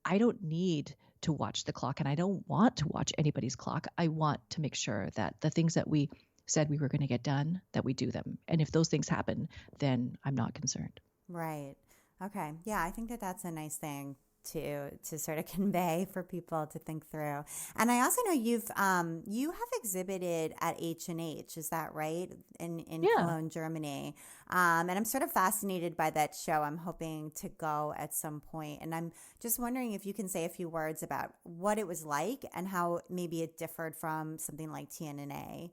I don't need to watch the clock and I don't want to watch anybody's clock. I want to make sure that the things that we said we were going to get done, that we do them. And if those things happen, then I'm not concerned. Right. Okay. Yeah, I think that that's a nice thing to sort of convey for people to think through. And I also know you have exhibited at H&H, is that right? In Yeah. Cologne, Germany. And I'm sort of fascinated by that show. I'm hoping to go at some point. And I'm just wondering if you can say a few words about what it was like and how maybe it differed from something like TNA.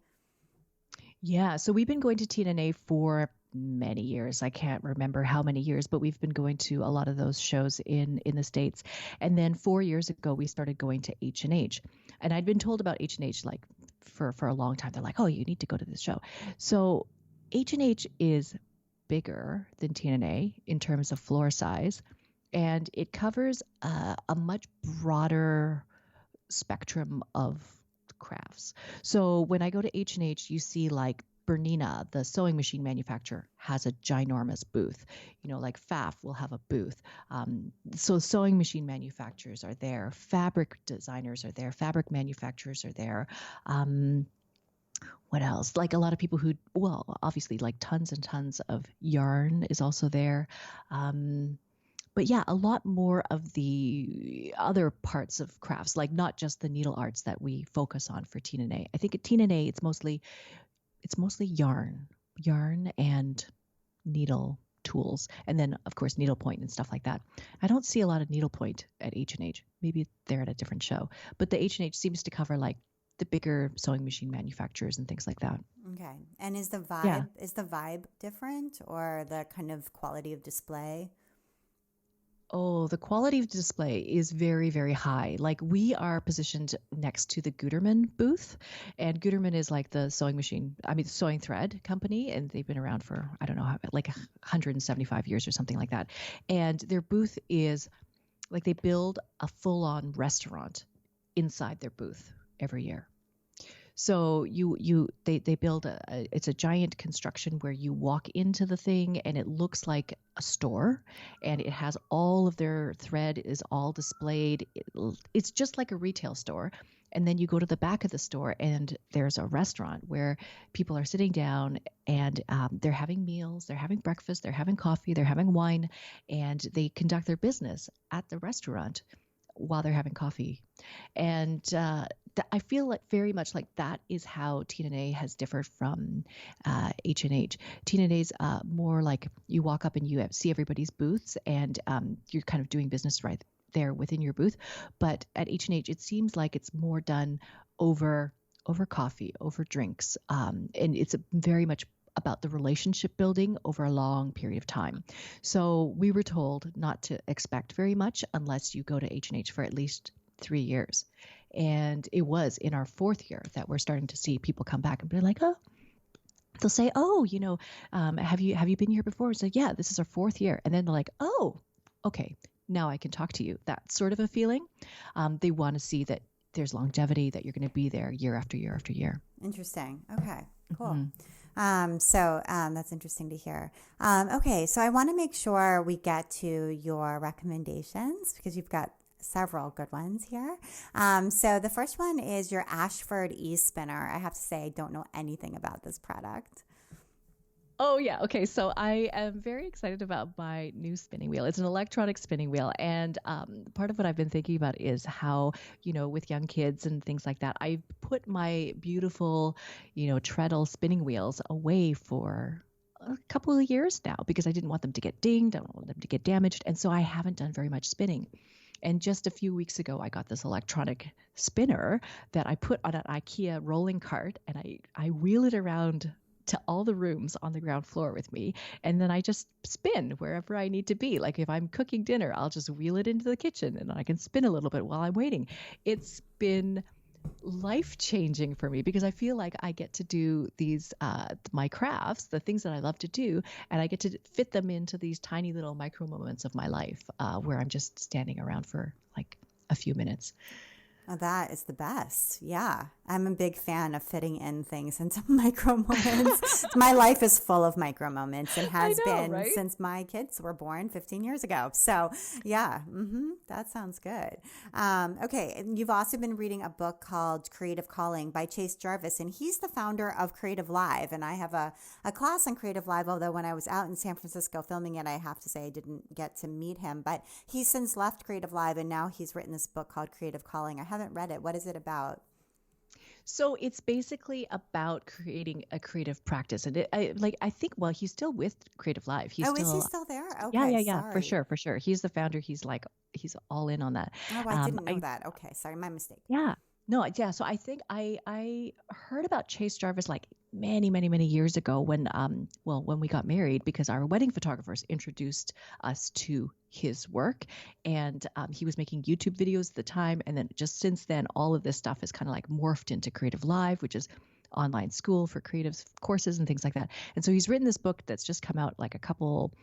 Yeah, so we've been going to TNA for many years. I can't remember how many years, but we've been going to a lot of those shows in the States. And then 4 years ago, we started going to H&H. And I'd been told about H&H like for a long time. They're like, oh, you need to go to this show. So H&H is bigger than TNA in terms of floor size. And it covers a much broader spectrum of crafts. So when I go to H&H, you see like Bernina, the sewing machine manufacturer, has a ginormous booth. Like Pfaff will have a booth. So sewing machine manufacturers are there. Fabric designers are there. Fabric manufacturers are there. What else? Like a lot of people who, well, obviously like tons and tons of yarn is also there. But yeah, a lot more of the other parts of crafts, like not just the needle arts that we focus on for TNA. I think at TNA it's mostly yarn and needle tools, and then of course needlepoint and stuff like that. I don't see a lot of needlepoint at H&H. Maybe they're at a different show, but the H&H seems to cover like the bigger sewing machine manufacturers and things like that. Okay. And is the Yeah. vibe different or the kind of quality of display? Oh, the quality of display is very, very high. Like we are positioned next to the Gutermann booth, and Gutermann is like the sewing machine, I mean, sewing thread company, and they've been around for, I don't know, like 175 years or something like that. And their booth is like they build a full-on restaurant inside their booth every year. So they build it's a giant construction where you walk into the thing and it looks like a store, and it has all of their thread is all displayed. It's just like a retail store. And then you go to the back of the store and there's a restaurant where people are sitting down and they're having meals, they're having breakfast, they're having coffee, they're having wine, and they conduct their business at the restaurant while they're having coffee. And I feel like very much like that is how TNA has differed from H&H. TNA's more like you walk up and you see everybody's booths, and you're kind of doing business right there within your booth. But at H&H, it seems like it's more done over coffee, over drinks, and it's very much about the relationship building over a long period of time. So we were told not to expect very much unless you go to H&H for at least 3 years. And it was in our 4th year that we're starting to see people come back and be like, oh, they'll say, oh, have you been here before? It's like, yeah, this is our 4th year. And then they're like, oh, okay, now I can talk to you. That sort of a feeling. They want to see that there's longevity, that you're going to be there year after year after year. Interesting. Okay, cool. That's interesting to hear. Okay, so I want to make sure we get to your recommendations because you've got several good ones here. So the first one is your Ashford e-spinner. I have to say I don't know anything about this product. Oh, yeah. Okay. So I am very excited about my new spinning wheel. It's an electronic spinning wheel. And part of what I've been thinking about is how, with young kids and things like that, I put my beautiful, treadle spinning wheels away for a couple of years now because I didn't want them to get dinged. I don't want them to get damaged. And so I haven't done very much spinning. And just a few weeks ago, I got this electronic spinner that I put on an IKEA rolling cart, and I wheel it around to all the rooms on the ground floor with me. And then I just spin wherever I need to be. Like if I'm cooking dinner, I'll just wheel it into the kitchen and I can spin a little bit while I'm waiting. It's been life-changing for me because I feel like I get to do these, my crafts, the things that I love to do, and I get to fit them into these tiny little micro moments of my life where I'm just standing around for like a few minutes. Oh, that is the best. Yeah. I'm a big fan of fitting in things into micro moments. My life is full of micro moments and has been right? Since my kids were born 15 years ago. So yeah, that sounds good. Okay. And you've also been reading a book called Creative Calling by Chase Jarvis, and he's the founder of Creative Live. And I have a class on Creative Live, although when I was out in San Francisco filming it, I have to say I didn't get to meet him, but he's since left Creative Live and now he's written this book called Creative Calling. I haven't read it. What is it about? So it's basically about creating a creative practice. And I think, well, he's still with Creative Live. Is he still there? Okay. Yeah. Sorry. For sure. He's the founder. He's all in on that. Oh, I didn't know that. Okay. Sorry. My mistake. Yeah. No, yeah. So I think I heard about Chase Jarvis like many, many, many years ago when we got married, because our wedding photographers introduced us to his work, and he was making YouTube videos at the time. And then just since then, all of this stuff has kind of like morphed into Creative Live, which is online school for creatives courses and things like that. And so he's written this book that's just come out like a couple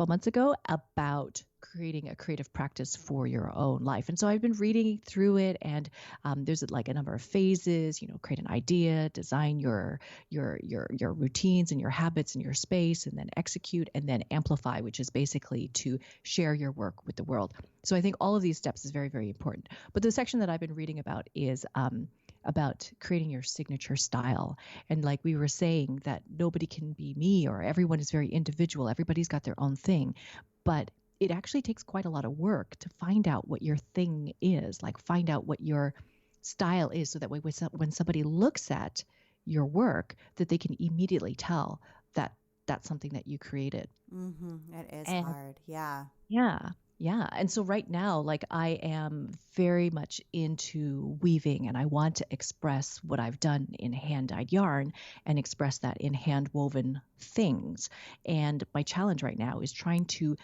months ago about creating a creative practice for your own life. And so I've been reading through it, and there's like a number of phases, create an idea, design your routines and your habits in your space, and then execute, and then amplify, which is basically to share your work with the world. So I think all of these steps is very, very important. But the section that I've been reading about is about creating your signature style. And like we were saying, that nobody can be me, or everyone is very individual. Everybody's got their own thing. But it actually takes quite a lot of work to find out what your thing is, like find out what your style is, so that way when somebody looks at your work, that they can immediately tell that that's something that you created. It is hard. Yeah. Yeah. And so right now, like I am very much into weaving, and I want to express what I've done in hand-dyed yarn and express that in hand-woven things. And my challenge right now is trying to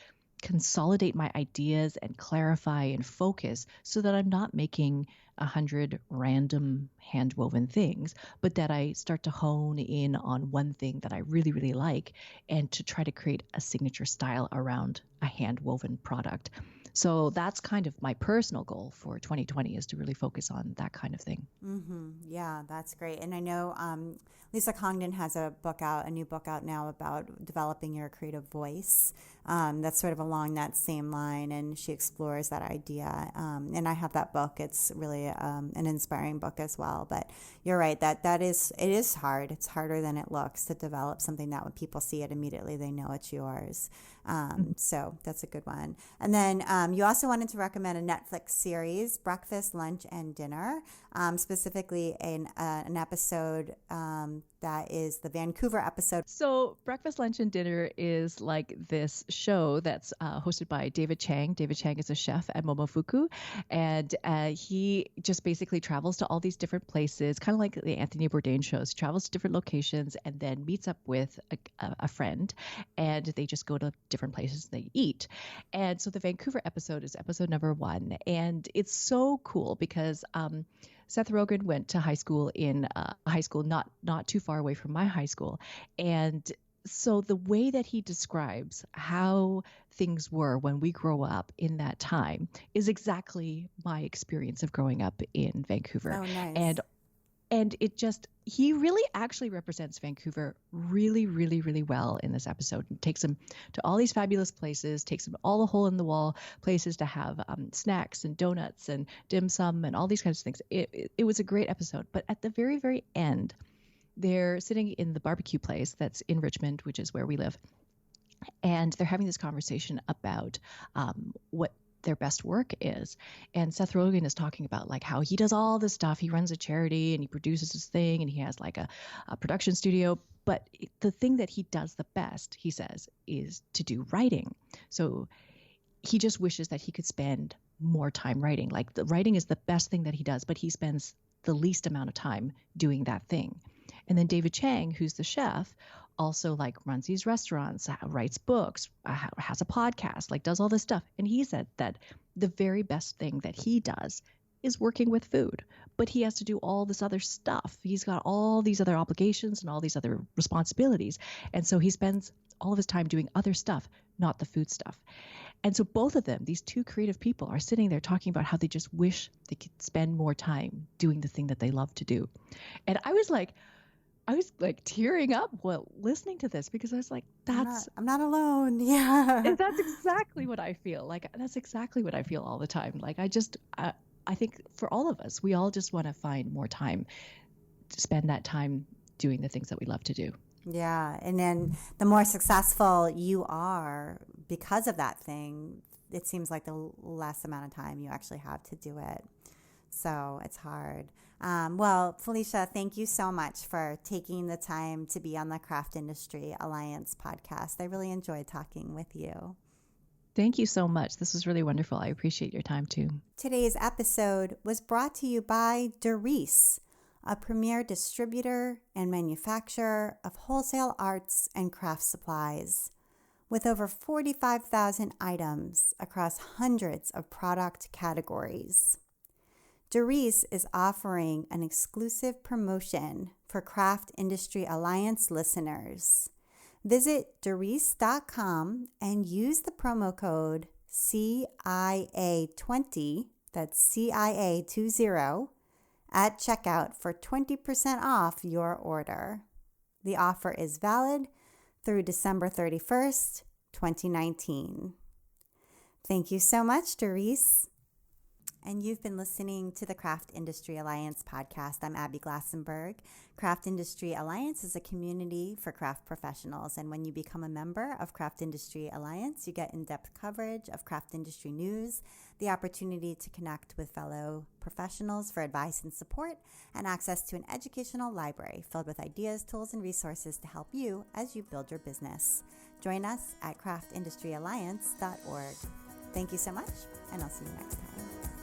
consolidate my ideas and clarify and focus so that I'm not making 100 random hand-woven things, but that I start to hone in on one thing that I really, really like and to try to create a signature style around a hand-woven product. So that's kind of my personal goal for 2020, is to really focus on that kind of thing. Yeah, that's great. And I know Lisa Congdon has a new book out now about developing your creative voice. That's sort of along that same line, and she explores that idea. And I have that book. It's really an inspiring book as well. But you're right, it is hard. It's harder than it looks to develop something that when people see it immediately, they know it's yours. So that's a good one. And then you also wanted to recommend a Netflix series, Breakfast, Lunch, and Dinner, specifically an episode that is the Vancouver episode. So Breakfast, Lunch, and Dinner is like this show that's hosted by David Chang. David Chang is a chef at Momofuku, and he just basically travels to all these different places, kind of like the Anthony Bourdain shows. He travels to different locations and then meets up with a friend, and they just go to different places they eat. And so the Vancouver episode is episode number 1, and it's so cool because Seth Rogen went to high school in a high school not too far away from my high school. And so the way that he describes how things were when we grow up in that time is exactly my experience of growing up in Vancouver. Oh, nice. And he really actually represents Vancouver really, really, really well in this episode. And takes him to all these fabulous places, takes him all the hole-in-the-wall places to have snacks and donuts and dim sum and all these kinds of things. It was a great episode. But at the very, very end, they're sitting in the barbecue place that's in Richmond, which is where we live. And they're having this conversation about what their best work is. And Seth Rogen is talking about like how he does all this stuff. He runs a charity and he produces his thing and he has like a production studio. But the thing that he does the best, he says, is to do writing. So he just wishes that he could spend more time writing. Like the writing is the best thing that he does, but he spends the least amount of time doing that thing. And then David Chang, who's the chef, also like runs these restaurants, writes books, has a podcast, like does all this stuff. And he said that the very best thing that he does is working with food, but he has to do all this other stuff. He's got all these other obligations and all these other responsibilities. And so he spends all of his time doing other stuff, not the food stuff. And so both of them, these two creative people, are sitting there talking about how they just wish they could spend more time doing the thing that they love to do. And I was like tearing up while listening to this, because I was like, I'm not alone. Yeah. That's exactly what I feel. Like, that's exactly what I feel all the time. Like, I think for all of us, we all just want to find more time to spend that time doing the things that we love to do. Yeah. And then the more successful you are because of that thing, it seems like the less amount of time you actually have to do it. So it's hard. Well, Felicia, thank you so much for taking the time to be on the Craft Industry Alliance podcast. I really enjoyed talking with you. Thank you so much. This was really wonderful. I appreciate your time too. Today's episode was brought to you by Doris, a premier distributor and manufacturer of wholesale arts and craft supplies. With over 45,000 items across hundreds of product categories. Doris is offering an exclusive promotion for Craft Industry Alliance listeners. Visit Doris.com and use the promo code CIA20, that's CIA20, at checkout for 20% off your order. The offer is valid through December 31st, 2019. Thank you so much, Doris. And you've been listening to the Craft Industry Alliance podcast. I'm Abby Glassenberg. Craft Industry Alliance is a community for craft professionals. And when you become a member of Craft Industry Alliance, you get in-depth coverage of craft industry news, the opportunity to connect with fellow professionals for advice and support, and access to an educational library filled with ideas, tools, and resources to help you as you build your business. Join us at craftindustrｙalliance.org. Thank you so much, and I'll see you next time.